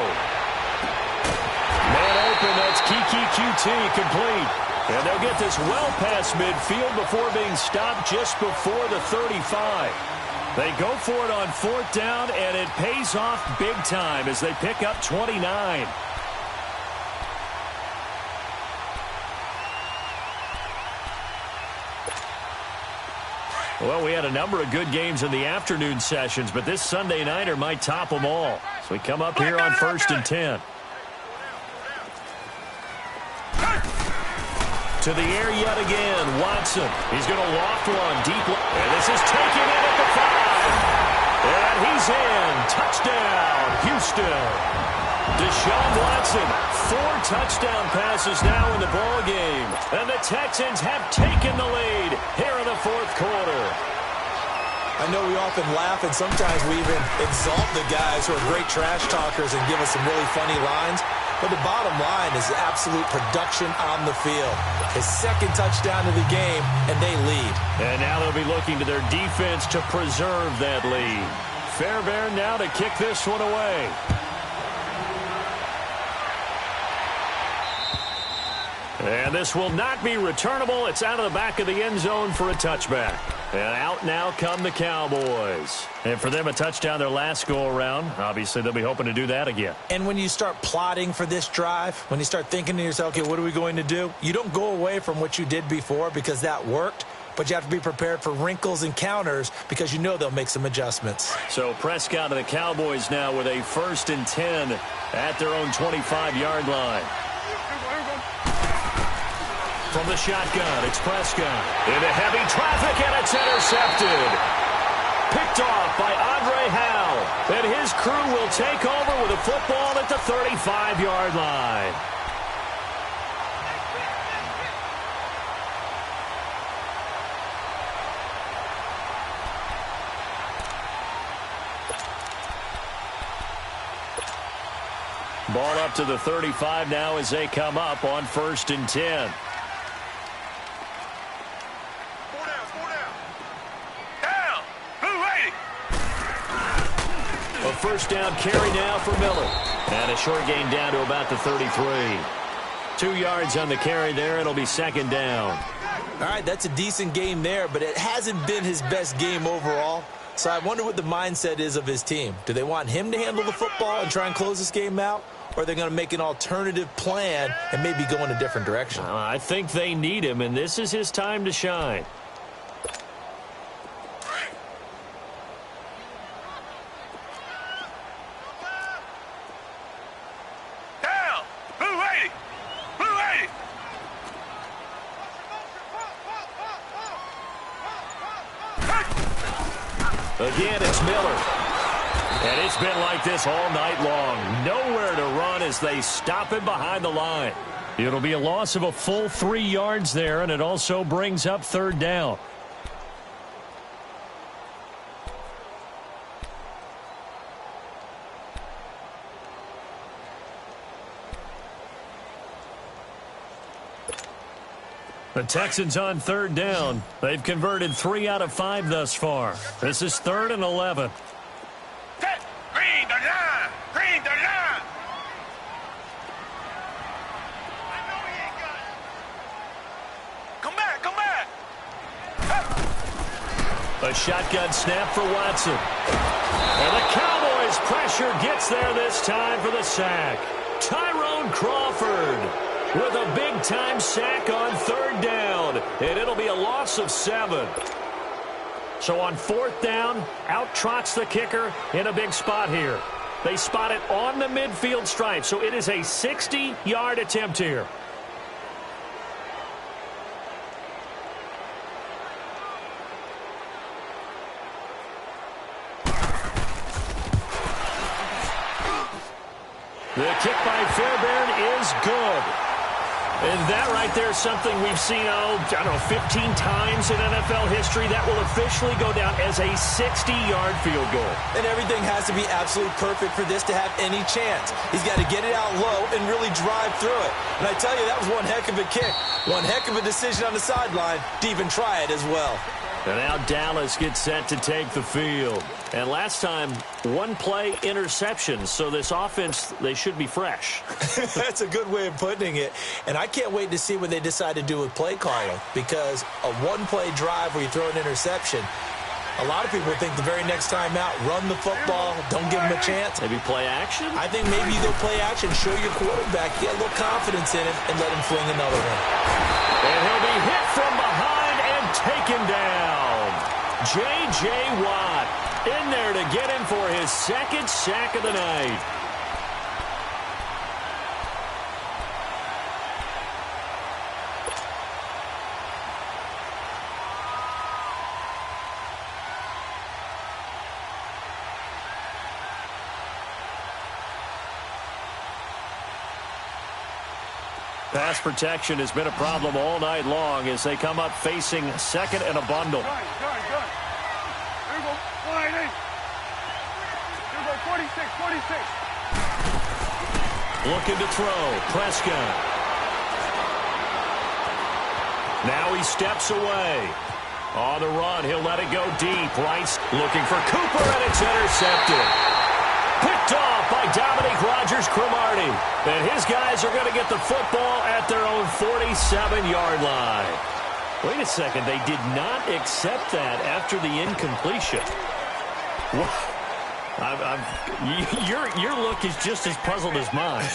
Man open. That's Kiki QT complete. And they'll get this well past midfield before being stopped just before the 35. They go for it on fourth down, and it pays off big time as they pick up 29. Well, we had a number of good games in the afternoon sessions, but this Sunday nighter might top them all. So we come up here on 1st and 10. To the air yet again, Watson. He's going to loft one deep. And this is taken in at the 5. And he's in. Touchdown, Houston. Deshaun Watson, 4 touchdown passes now in the ball game. And the Texans have taken the lead here in the fourth quarter. I know we often laugh, and sometimes we even exalt the guys who are great trash talkers and give us some really funny lines. But the bottom line is absolute production on the field. His second touchdown of the game, and they lead. And now they'll be looking to their defense to preserve that lead. Fairbairn now to kick this one away. And this will not be returnable. It's out of the back of the end zone for a touchback. And out now come the Cowboys. And for them, a touchdown their last go-around. Obviously, they'll be hoping to do that again. And when you start plotting for this drive, when you start thinking to yourself, okay, what are we going to do? You don't go away from what you did before because that worked. But you have to be prepared for wrinkles and counters because you know they'll make some adjustments. So Prescott and the Cowboys now with a 1st and 10 at their own 25-yard line. From the shotgun, it's Prescott. Into heavy traffic, and it's intercepted. Picked off by Andre Howell. And his crew will take over with a football at the 35-yard line. Ball up to the 35 now as they come up on 1st and 10. A first down carry now for Miller. And a short gain down to about the 33. 2 yards on the carry there. It'll be 2nd down. All right, that's a decent game there, but it hasn't been his best game overall. So I wonder what the mindset is of his team. Do they want him to handle the football and try and close this game out? Or are they going to make an alternative plan and maybe go in a different direction? I think they need him, and this is his time to shine. Again, it's Miller. And it's been like this all night long. Nowhere to run as they stop him behind the line. It'll be a loss of a full 3 yards there, and it also brings up 3rd down. The Texans on 3rd down. They've converted 3 out of 5 thus far. This is 3rd and 11. Green the line! Green the line! Come back! Come back! A shotgun snap for Watson. And the Cowboys' pressure gets there this time for the sack. Tyrone Crawford with a big-time sack on 3rd down. And it'll be a loss of 7. So on 4th down, out trots the kicker in a big spot here. They spot it on the midfield stripe, so it is a 60-yard attempt here. The kick by Fairbairn is good. And that right there is something we've seen, I don't know, 15 times in NFL history. That will officially go down as a 60-yard field goal. And everything has to be absolutely perfect for this to have any chance. He's got to get it out low and really drive through it. And I tell you, that was one heck of a kick. One heck of a decision on the sideline to even try it as well. And now Dallas gets set to take the field. And last time, one play interception. So this offense, they should be fresh. That's a good way of putting it. And I can't wait to see what they decide to do with play calling. Because a one-play drive where you throw an interception, a lot of people think the very next time out, run the football, don't give him a chance. Maybe play action? I think maybe you go play action, show your quarterback, get a little confidence in him, and let him fling another one. And he'll be hit from behind and taken down. J.J. Watt in there to get him for his second sack of the night. Pass protection has been a problem all night long as they come up facing second and a bundle. Good. Here we go. Line in. Here we go. 46. Looking to throw. Prescott. Now he steps away. On the run, he'll let it go deep. Rice looking for Cooper, and it's intercepted. Picked off by Dominique Rodgers-Cromartie. And his guys are going to get the football at their own 47-yard line. Wait a second. They did not accept that after the incompletion. Your look is just as puzzled as mine.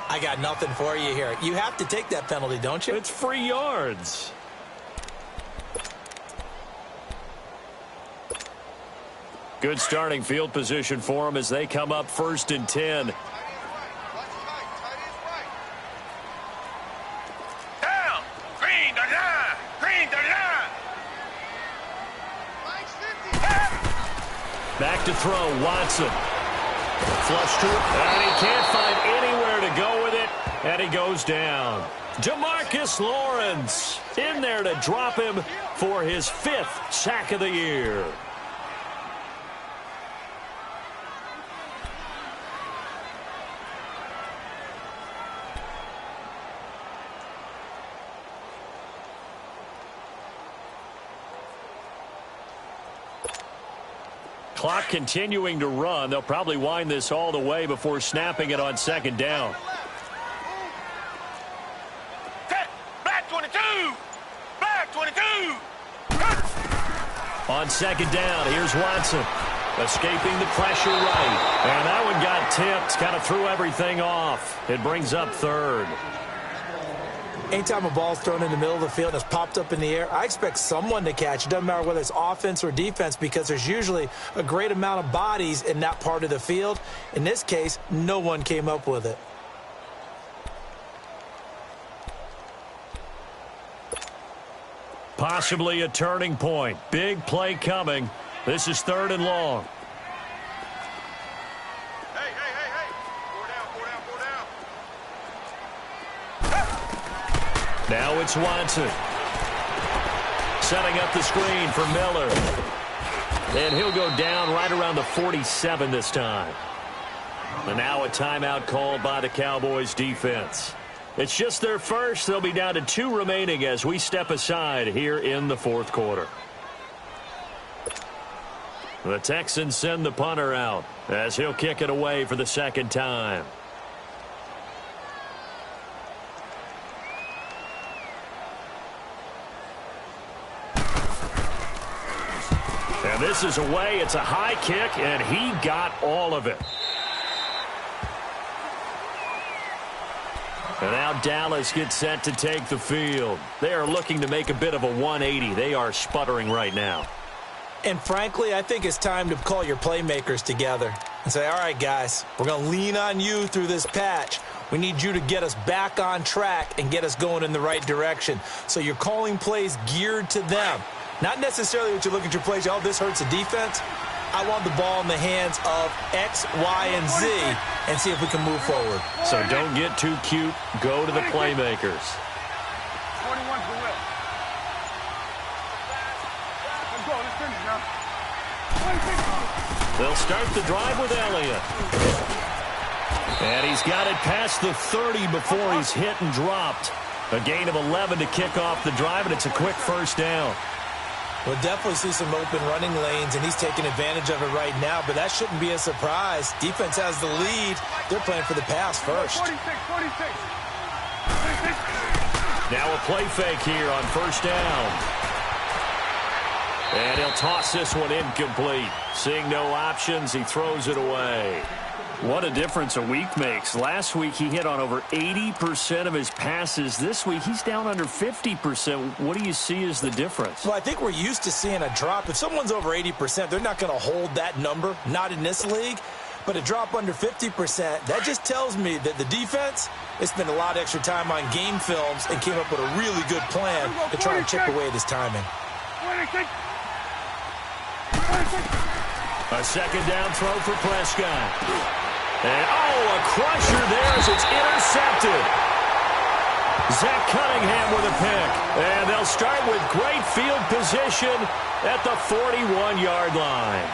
I got nothing for you here. You have to take that penalty, don't you? It's free yards. Good starting field position for them as they come up 1st and 10. Down. Green the line. Green the line. Back to throw. Watson. Flush to it. And he can't find anywhere to go with it. And he goes down. DeMarcus Lawrence in there to drop him for his 5th sack of the year. Clock continuing to run. They'll probably wind this all the way before snapping it on 2nd down. Black 22. Black 22. On 2nd down, here's Watson. Escaping the pressure right. And that one got tipped. Kind of threw everything off. It brings up 3rd. Anytime a ball's thrown in the middle of the field and it's popped up in the air, I expect someone to catch. It doesn't matter whether it's offense or defense because there's usually a great amount of bodies in that part of the field. In this case, no one came up with it. Possibly a turning point. Big play coming. This is 3rd and long. Hey. Four down. Now it's Watson. Setting up the screen for Miller. And he'll go down right around the 47 this time. And now a timeout called by the Cowboys defense. It's just their first. They'll be down to 2 remaining as we step aside here in the 4th quarter. The Texans send the punter out as he'll kick it away for the 2nd time. And this is away. It's a high kick, and he got all of it. And now Dallas gets set to take the field. They are looking to make a bit of a 180. They are sputtering right now. And frankly, I think it's time to call your playmakers together and say, all right, guys, we're going to lean on you through this patch. We need you to get us back on track and get us going in the right direction. So you're calling plays geared to them. Not necessarily what you look at your plays, oh, this hurts the defense. I want the ball in the hands of X, Y, and Z and see if we can move forward. So don't get too cute. Go to the playmakers. 21 for Will. Let's go. Let's finish now. 26. They'll start the drive with Elliott. And he's got it past the 30 before he's hit and dropped. A gain of 11 to kick off the drive, and it's a quick first down. We'll definitely see some open running lanes, and he's taking advantage of it right now, but that shouldn't be a surprise. Defense has the lead. They're playing for the pass first. 46. Now a play fake here on first down. And he'll toss this one incomplete. Seeing no options, he throws it away. What a difference a week makes. Last week he hit on over 80% of his passes. This week he's down under 50%. What do you see as the difference? Well, I think we're used to seeing a drop. If someone's over 80%, they're not going to hold that number, not in this league. But a drop under 50%, that just tells me that the defense, they spent a lot of extra time on game films and came up with a really good plan to try and chip away at his timing. 26. A second down throw for Prescott. And, a crusher there as it's intercepted. Zach Cunningham with a pick. And they'll start with great field position at the 41-yard line.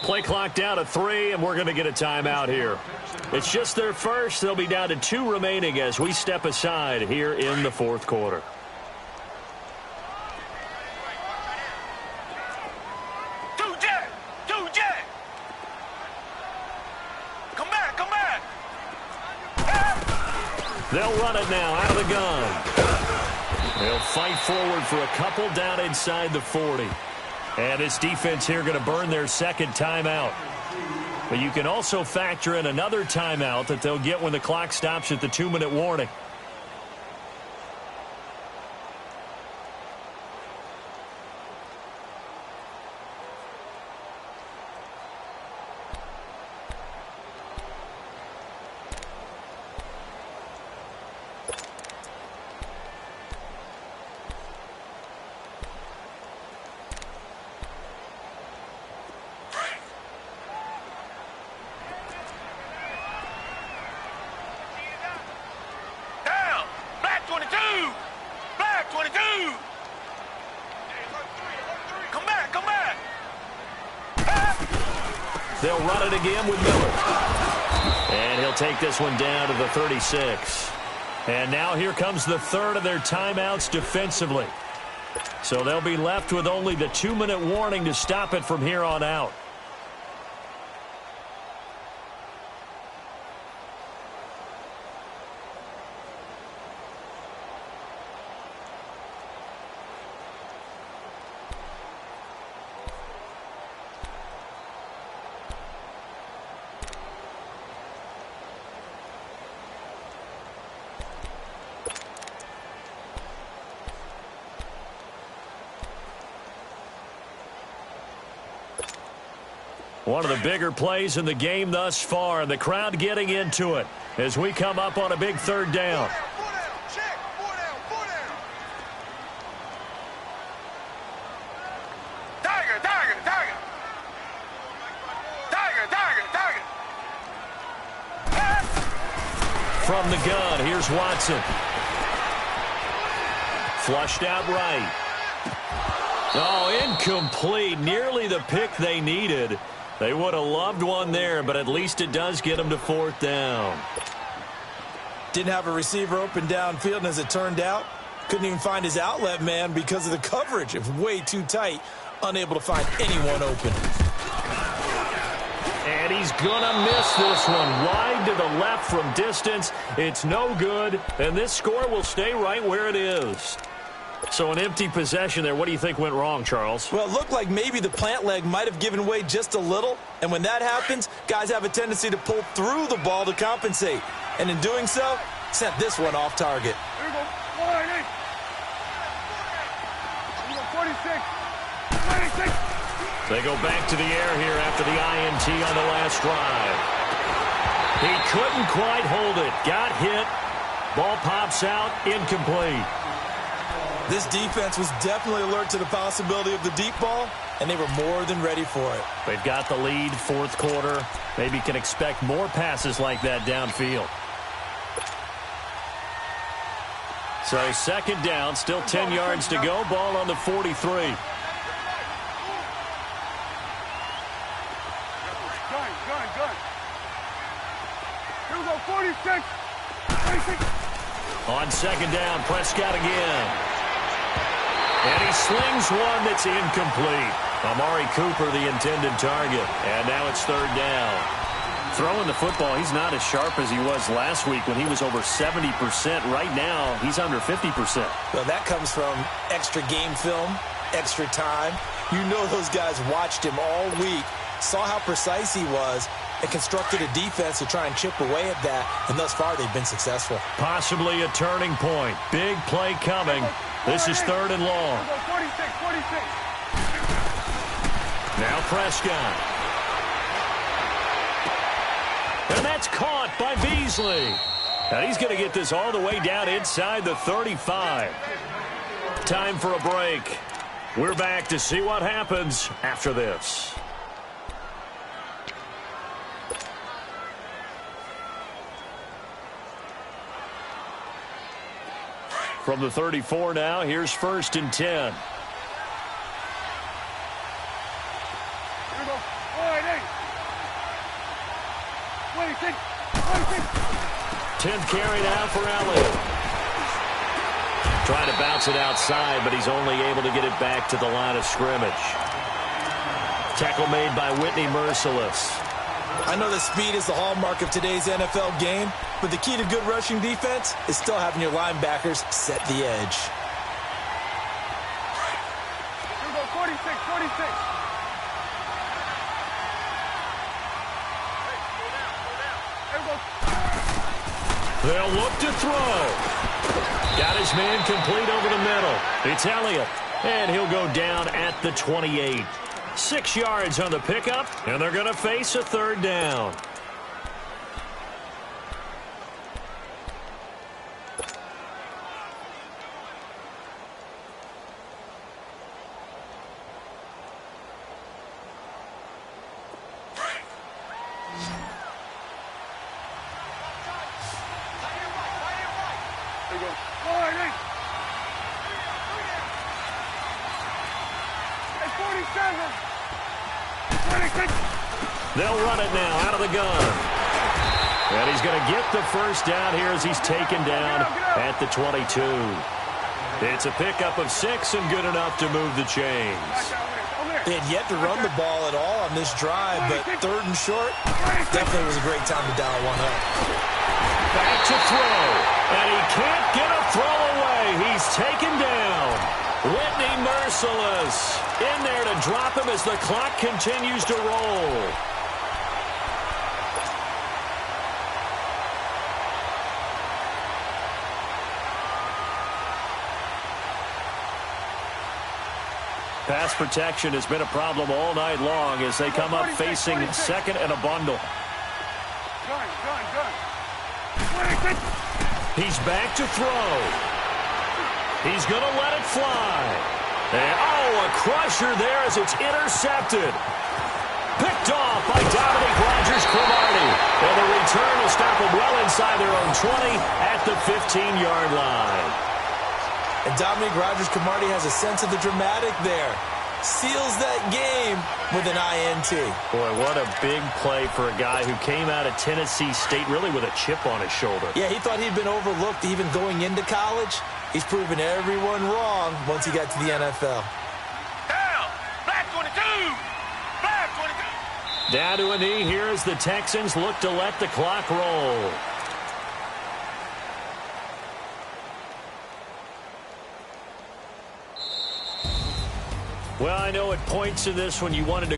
Play clock down to 3, and we're going to get a timeout here. It's just their first. They'll be down to 2 remaining as we step aside here in the fourth quarter. They'll run it now out of the gun. They'll fight forward for a couple down inside the 40. And this defense here going to burn their second timeout. But you can also factor in another timeout that they'll get when the clock stops at the 2-minute warning. They'll run it again with Miller. And he'll take this one down to the 36. And now here comes the third of their timeouts defensively. So they'll be left with only the 2-minute warning to stop it from here on out. One of the bigger plays in the game thus far, and the crowd getting into it as we come up on a big third down. From the gun, here's Watson. Flushed out right. Oh, incomplete. Nearly the pick they needed. They would have loved one there, but at least it does get them to 4th down. Didn't have a receiver open downfield, and as it turned out, couldn't even find his outlet man because of the coverage. It was way too tight, unable to find anyone open. And he's going to miss this one. Wide to the left from distance. It's no good, and this score will stay right where it is. So an empty possession there. What do you think went wrong, Charles? Well, it looked like maybe the plant leg might have given way just a little, and when that happens, guys have a tendency to pull through the ball to compensate. And in doing so, sent this one off target. Here we go. 46. 26. They go back to the air here after the INT on the last drive. He couldn't quite hold it. Got hit. Ball pops out. Incomplete. This defense was definitely alert to the possibility of the deep ball, and they were more than ready for it. They've got the lead, 4th quarter. Maybe can expect more passes like that downfield. So 2nd down, still 10 yards to go. Ball on the 43. Gun. Here we go. 46. 26. On 2nd down, Prescott again. And he slings one that's incomplete. Amari Cooper, the intended target. And now it's 3rd down. Throwing the football, he's not as sharp as he was last week when he was over 70%. Right now, he's under 50%. Well, that comes from extra game film, extra time. You know those guys watched him all week, saw how precise he was, and constructed a defense to try and chip away at that. And thus far, they've been successful. Possibly a turning point. Big play coming. This is 3rd and long. 46. Now Prescott. And that's caught by Beasley. And he's going to get this all the way down inside the 35. Time for a break. We're back to see what happens after this. From the 34 now, here's 1st and 10. Here we go. 26. 10th carry now for Elliott. Trying to bounce it outside, but he's only able to get it back to the line of scrimmage. Tackle made by Whitney Merciless. I know that speed is the hallmark of today's NFL game, but the key to good rushing defense is still having your linebackers set the edge. Here we go. 46. They'll look to throw. Got his man complete over the middle. It's Elliott, and he'll go down at the 28. 6 yards on the pickup, and they're going to face a 3rd down. Here we go. 47. 26. They'll run it now out of the gun. And he's going to get the 1st down here as he's taken down at the 22. It's a pickup of 6 and good enough to move the chains. They had yet to run the ball at all on this drive, but 3rd and short, definitely was a great time to dial one up. Back to throw, and he can't get a throw away. He's taken down. Whitney Merciless in there to drop him as the clock continues to roll. Pass protection has been a problem all night long as they come up facing 2nd and a bundle. Gun. 26. He's back to throw. He's going to let it fly. And, a crusher there as it's intercepted. Picked off by Dominique Rodgers-Cromartie. And the return will stop them well inside their own 20 at the 15-yard line. And Dominique Rodgers-Cromartie has a sense of the dramatic there. Seals that game with an INT. Boy, what a big play for a guy who came out of Tennessee State really with a chip on his shoulder. Yeah, he thought he'd been overlooked even going into college. He's proven everyone wrong once he got to the NFL. Down! Flat 22! Flat 22! Down to a knee here as the Texans look to let the clock roll. Well, I know at points in this when you wanted to